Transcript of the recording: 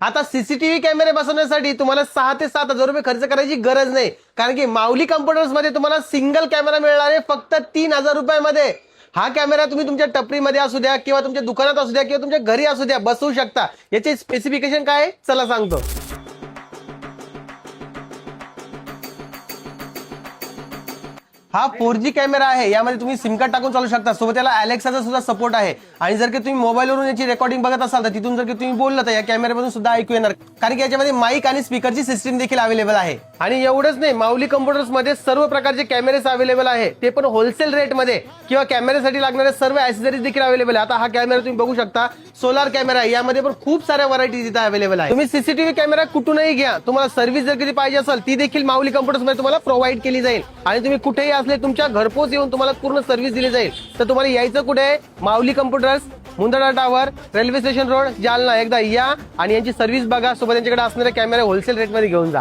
आता सीसीटीव्ही कॅमेरे बसवण्यासाठी तुम्हाला 6 ते 7 हजार रुपये खर्च करायची गरज नाही, कारण की माऊली कम्प्युटर्स मध्ये तुम्हाला सिंगल कॅमेरा मिळणार आहे फक्त 3,000 रुपयामध्ये. हा कॅमेरा तुम्ही तुमच्या टपरीमध्ये असू द्या किंवा तुमच्या दुकानात असू द्या किंवा तुमच्या घरी असू द्या बसवू शकता. याचे स्पेसिफिकेशन काय आहे चला सांगतो. हा 4G कॅमेरा आहे. यामध्ये तुम्ही सिम कार्ड टाकून चालू शकता. सोबत याला अलेक्साचा सुद्धा सपोर्ट आहे. आणि जर की तुम्ही मोबाईलवरून याची रेकॉर्डिंग बघत असाल तर तिथून जर की तुम्ही बोललं तर या कॅमेऱ्यामधून सुद्धा ऐकू येणार, कारण की याच्यामध्ये माईक आणि स्पीकरची सिस्टीम देखील अवेलेबल आहे. आणि एवढंच नाही, माऊली कम्प्युटर्स मध्ये सर्व प्रकारचे कॅमेरेस अवेलेबल आहे, ते पण होलसेल रेट मध्ये. किंवा कॅमेऱ्यासाठी लागणारे सर्व ऍक्सेसरीज देखील अवेलेबल आहे. आता हा कॅमेरा तुम्ही बघू शकता, सोलार कॅमेरा आहे. यामध्ये पण खूप साऱ्या व्हरायटीज इथे अवेलेबल आहे. तुम्ही सीसीटीव्ही कॅमेरा कुठूनही घ्या, तुम्हाला सर्व्हिस जर कधी पाहिजे असेल ती देखील माऊली कम्प्युटर्स मध्ये तुम्हाला प्रोव्हाइड केली जाईल. आणि तुम्ही कुठेही असले तुमच्या घरपोच येऊन तुम्हाला पूर्ण सर्व्हिस दिली जाईल. तर तुम्हाला यायचं कुठे आहे? Mauli computers, Mundada tower, railway station road, Jalna. एकदा या आणि यांची सर्व्हिस बघा, सोबत यांच्याकडे असणारे कॅमेरे होलसेल रेट मध्ये घेऊन जा.